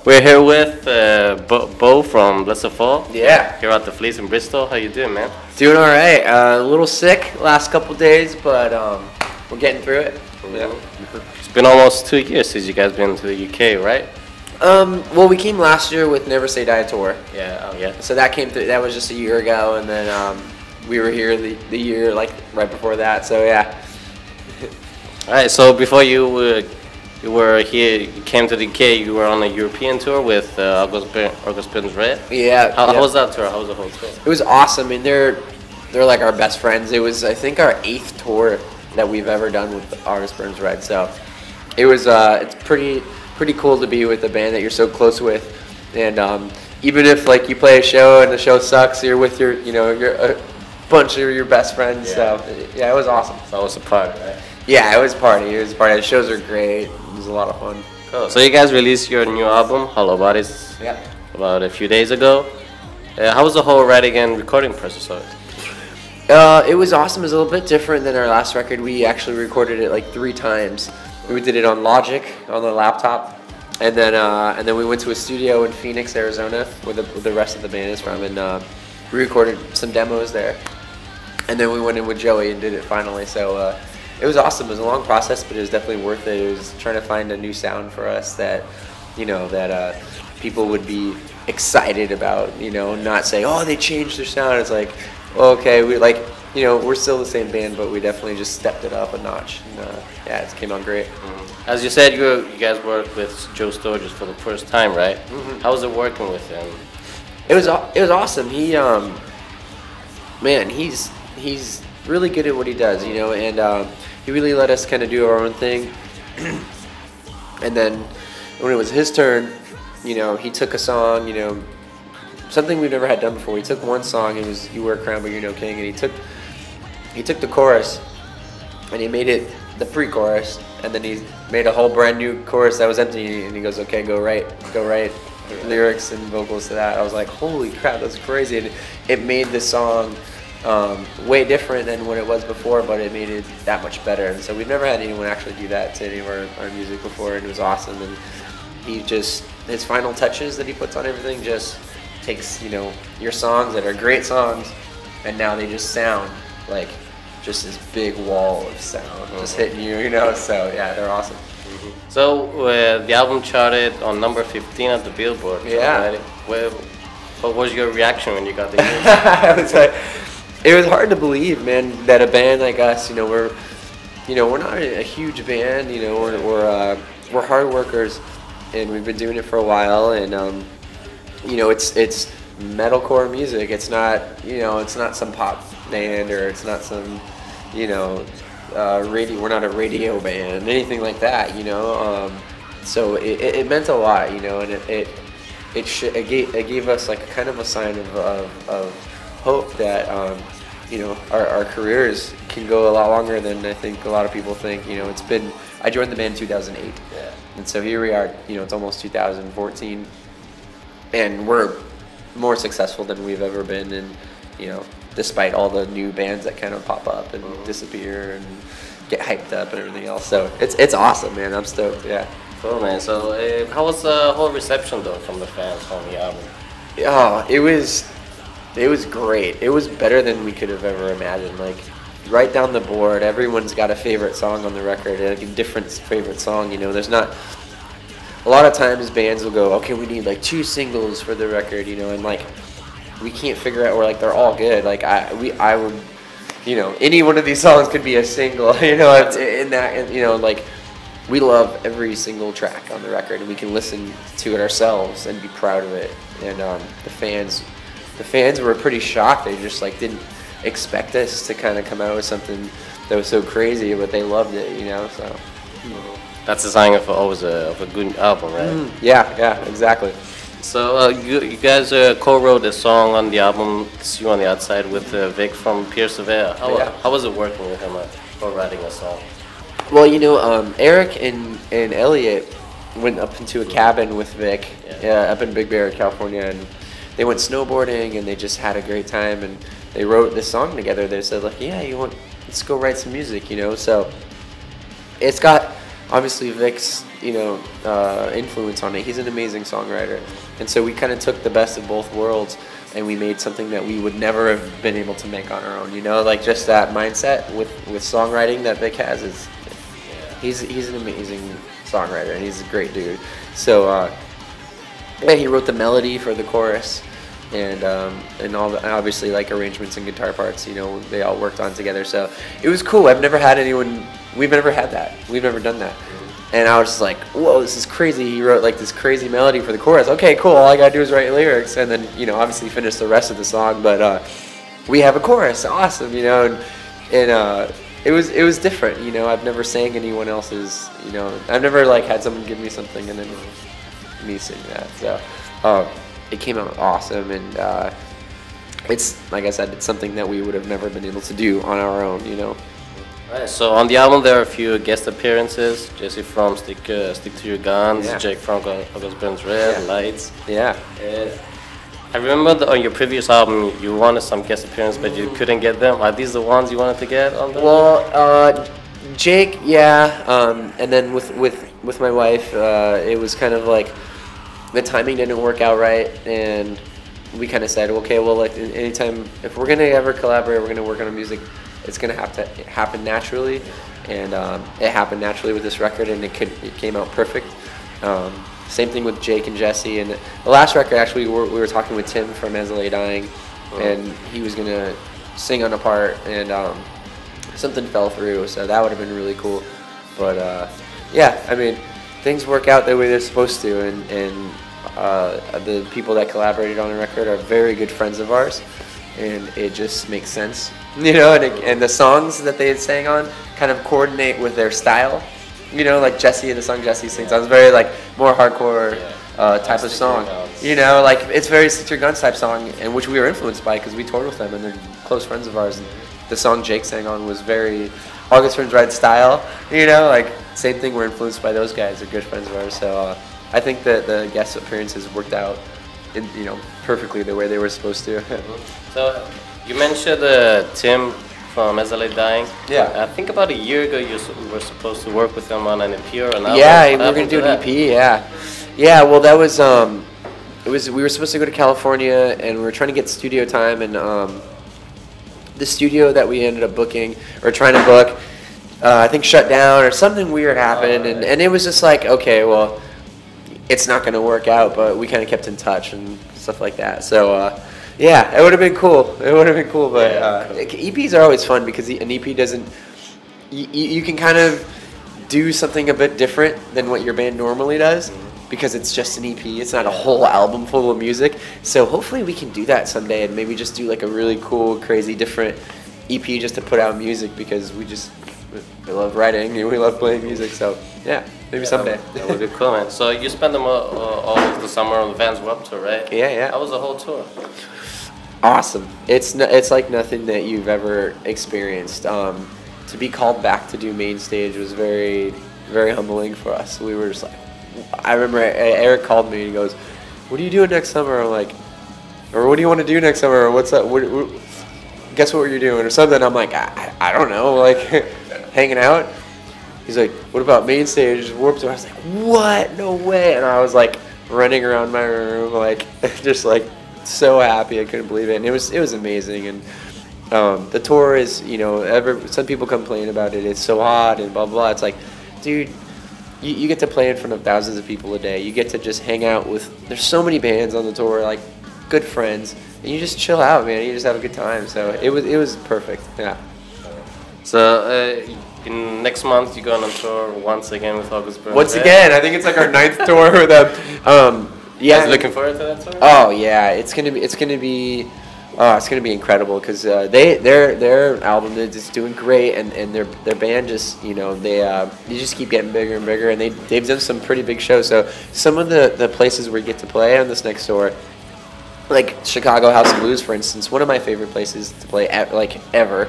We're here with Bo from Blessthefall. Yeah. Here at the Fleece in Bristol. How you doing, man? Doing all right. A little sick last couple days, but we're getting through it. Yeah. It's been almost 2 years since you guys been to the UK, right? Well, we came last year with Never Say Die tour. Yeah. Oh, yeah. So that came through. That was just a year ago, and then we were here the year like right before that. So yeah. All right. So before you were here, you came to the UK. You were on a European tour with August Burns Red. Yeah. How was that tour? How was the whole tour? It was awesome. I mean, they're like our best friends. It was, I think, our 8th tour that we've ever done with August Burns Red. So it was it's pretty cool to be with a band that you're so close with, and even if like you play a show and the show sucks, you're with your a bunch of your best friends. Yeah. So yeah, it was awesome. That was a party, right? Yeah, it was party. It was party. The shows are great. It was a lot of fun. Cool. So you guys released your new album, Hollow Bodies, Yeah. about a few days ago. How was the whole writing and recording process of it? It was awesome. It was a little bit different than our last record. We actually recorded it like 3 times. We did it on Logic on the laptop, and then we went to a studio in Phoenix, Arizona, where the rest of the band is from, and we recorded some demos there. And then we went in with Joey and did it finally. So it was awesome. It was a long process, but it was definitely worth it. It was trying to find a new sound for us that people would be excited about. Not say, oh, they changed their sound. It's like, okay, we're still the same band, but we definitely just stepped it up a notch. And, yeah, it came out great. Mm-hmm. As you said, you guys worked with Joe Sturgis for the first time, right? Mm-hmm. How was it working with him? It was awesome. He man, he's really good at what he does, and he really let us kind of do our own thing. And then when it was his turn, he took a song, something we've never had done before. He took one song, it was "You Wear a Crown But You're No King," and he took the chorus and he made it the pre-chorus, and then he made a whole brand new chorus that was empty, and he goes, okay, go write lyrics and vocals to that. I was like, holy crap, that's crazy. And it made the song way different than what it was before, but it made it that much better. And so we've never had anyone actually do that to any of our music before, and it was awesome. And his final touches that he puts on everything just takes your songs that are great songs, and now they just sound like just this big wall of sound just hitting you, So yeah, they're awesome. Mm-hmm. So the album charted on number 15 at the Billboard. Yeah. Right? What was your reaction when you got the news? It was hard to believe, man, that a band like us, we're not a huge band, we're hard workers, and we've been doing it for a while, and it's metalcore music. It's not, it's not some pop band, or it's not some, radio. We're not a radio band, anything like that, So it meant a lot, and it gave us like kind of a sign of hope that our careers can go a lot longer than I think a lot of people think. I joined the band in 2008, yeah. And so here we are. It's almost 2014, and we're more successful than we've ever been. And despite all the new bands that kind of pop up and disappear and get hyped up and everything else, so it's awesome, man. I'm stoked. Yeah. Cool, man. So how was the whole reception though from the fans on the album? Oh, it was great. It was better than we could have ever imagined. Like, right down the board, everyone's got a favorite song on the record, like a different favorite song. There's not a lot of times bands will go, okay, we need like 2 singles for the record, and like we can't figure out, or like they're all good. Like I would, any one of these songs could be a single. It's in that, like we love every single track on the record, and we can listen to it ourselves and be proud of it. And the fans were pretty shocked. They just like didn't expect us to kind of come out with something that was so crazy, but they loved it, So That's a sign of always of a good album, right? Yeah, exactly. So you guys co-wrote a song on the album, "See You on the Outside," with Vic from Pierce Surveyor. How was it working with him or writing a song? Well, Eric and Elliot went up into a cabin with Vic, up in Big Bear, California, and they went snowboarding, and they just had a great time, and they wrote this song together. They said, like, yeah, let's go write some music, So it's got obviously Vic's, influence on it. He's an amazing songwriter, and so we kind of took the best of both worlds, and we made something that we would never have been able to make on our own. Like just that mindset with songwriting that Vic has is, he's an amazing songwriter, and he's a great dude. So yeah, he wrote the melody for the chorus, and all the, obviously like arrangements and guitar parts. They all worked on together. So it was cool. We've never had that. We've never done that. And I was just like, whoa, this is crazy. He wrote like this crazy melody for the chorus. Okay, cool. All I gotta do is write lyrics, and then obviously finish the rest of the song. But we have a chorus, awesome, and it was different. I've never sang anyone else's. I've never like had someone give me something and then me sing that. So it came out awesome, and it's like I said, it's something that we would have never been able to do on our own. Right, so on the album there are a few guest appearances. Jesse from Stick to Your Guns, Yeah. Jake from August Burns Red, Yeah. Lights. Yeah. I remember on your previous album you wanted some guest appearances, but you couldn't get them. Are these the ones you wanted to get on the? Well, Jake, yeah, and then with my wife, it was kind of like the timing didn't work out right, and we kind of said, okay, well, like anytime if we're gonna ever collaborate, we're gonna work on music, it's gonna have to happen naturally, and it happened naturally with this record, and it came out perfect. Same thing with Jake and Jesse, and the last record actually we were talking with Tim from As I Lay Dying, and he was gonna sing on a part, and something fell through, so that would have been really cool. But yeah, I mean, things work out the way they're supposed to, and the people that collaborated on the record are very good friends of ours, and it just makes sense, and the songs that they had sang on kind of coordinate with their style, like Jesse, the song Jesse sings on is very like more hardcore type of song, like it's very Stick to Your Guns type song, and which we were influenced by because we toured with them and they're close friends of ours, and the song Jake sang on was very August Burns Red style, like same thing, we're influenced by those guys, they're good friends of ours, so I think that the guest appearances worked out perfectly the way they were supposed to. So you mentioned Tim from As I Lay Dying. Yeah. I think about a year ago you were supposed to work with him on an EP or an album. Yeah, What we were gonna happened do to an that? EP. Yeah. Well, that was we were supposed to go to California, and we were trying to get studio time, and the studio that we ended up booking or trying to book, I think shut down or something weird happened, and it was just like, okay, well, it's not gonna work out, but we kind of kept in touch and stuff like that. So yeah, it would have been cool. It would have been cool, but EPs are always fun because an EP doesn't. You can kind of do something a bit different than what your band normally does because it's just an EP. It's not a whole album full of music. So hopefully we can do that someday and maybe just do like a really cool, crazy, different EP just to put out music because we love writing and we love playing music. So yeah, maybe someday. That would be cool, man. So you spent all of the summer on the Vans Warped Tour, right? Yeah. How was the whole tour? Awesome. It's like nothing that you've ever experienced. To be called back to do main stage was very, very humbling for us. We were just like, I remember Eric called me and he goes, "What are you doing next summer?" I'm like, or what do you want to do next summer? Or what's up? Guess what you're doing or something. I'm like, I don't know, like hanging out. He's like, "What about main stage Warped Tour?" I was like, "What? No way!" And I was like running around my room, like just like so happy. I couldn't believe it, and it was amazing. And the tour is, some people complain about it. It's so hot and blah blah. It's like, dude, you get to play in front of thousands of people a day. You get to just hang out with. There's so many bands on the tour, like good friends, and you just chill out, man. You just have a good time. So it was perfect. Yeah. So in next month you're going on tour once again with August Burns. Once right? again, I think it's like our 9th tour with them. You guys looking forward to that tour? Oh yeah, it's gonna be incredible because their album is just doing great, and their band just they just keep getting bigger and bigger, and they've done some pretty big shows. So some of the places we get to play on this next tour, like Chicago House of Blues, for instance, one of my favorite places to play ever.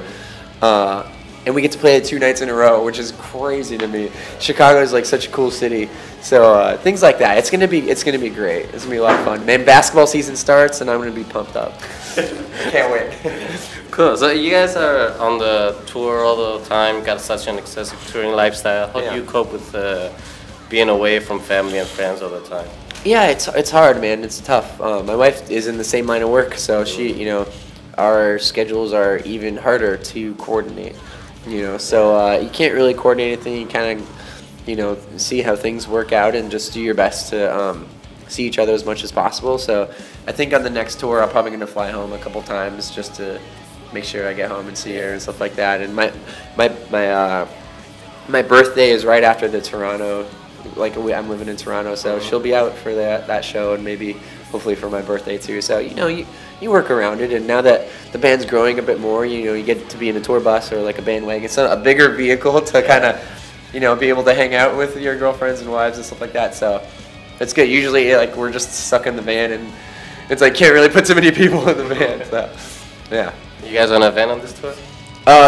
And we get to play it 2 nights in a row, which is crazy to me. Chicago is like such a cool city, so things like that. It's gonna be great. It's gonna be a lot of fun. Man, basketball season starts, and I'm gonna be pumped up. Can't wait. Cool. So you guys are on the tour all the time. Got such an excessive touring lifestyle. How do you cope with being away from family and friends all the time? Yeah, it's hard, man. It's tough. My wife is in the same line of work, so she, our schedules are even harder to coordinate. So you can't really coordinate anything. You kind of, see how things work out and just do your best to see each other as much as possible. So I think on the next tour, I'm probably going to fly home a couple times just to make sure I get home and see her and stuff like that. And my birthday is right after the Toronto. I'm living in Toronto, so she'll be out for that show and maybe hopefully for my birthday too. So you work around it, and now that the band's growing a bit more, you get to be in a tour bus or like a bandwagon. It's a bigger vehicle to kind of be able to hang out with your girlfriends and wives and stuff like that. So it's good. Usually we're just stuck in the van, and it's can't really put too many people in the van. So yeah. You guys on a van on this tour?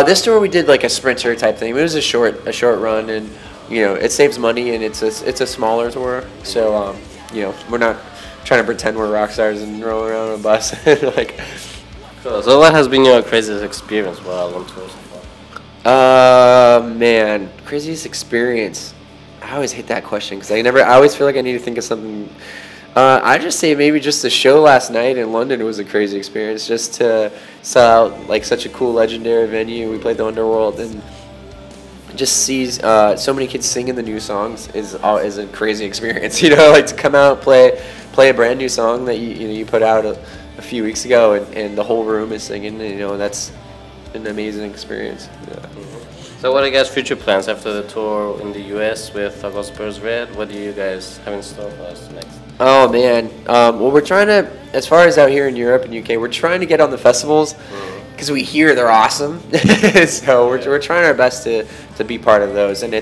This tour we did like a sprinter type thing. It was a short run, and it saves money, and it's a smaller tour. So we're not trying to pretend we're rock stars and roll around on a bus. Cool. So what has been your craziest experience while on tour so far? Man, craziest experience. I always hate that question because I always feel like I need to think of something. I just say maybe just the show last night in London was a crazy experience. Just to sell out such a cool, legendary venue. We played the Underworld, and just sees so many kids singing the new songs is a crazy experience. To come out, play a brand new song that you put out a few weeks ago, and the whole room is singing. That's an amazing experience. Yeah. So what are you guys' future plans after the tour in the US with August Burns Red? What do you guys have in store for us next? Oh man, well we're trying to, as far as out here in Europe and UK, we're trying to get on the festivals because we hear they're awesome. So we're trying our best to be part of those, and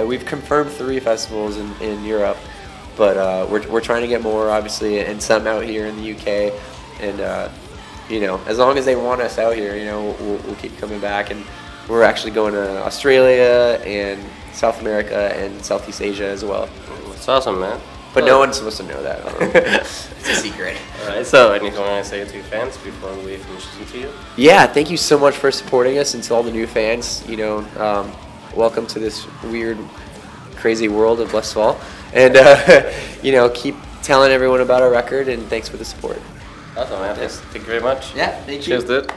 we've confirmed 3 festivals in Europe, but we're trying to get more, obviously, and some out here in the UK, and as long as they want us out here, we'll keep coming back. And we're actually going to Australia and South America and Southeast Asia as well. That's awesome, man. But no one's supposed to know that. It's a secret. All right. So anything you want to say to your fans before we finish this interview? Yeah, thank you so much for supporting us, and to all the new fans. Welcome to this weird, crazy world of Blessthefall, and keep telling everyone about our record. And thanks for the support. Awesome, man. Thank you very much. Yeah, thank you. Cheers, dude.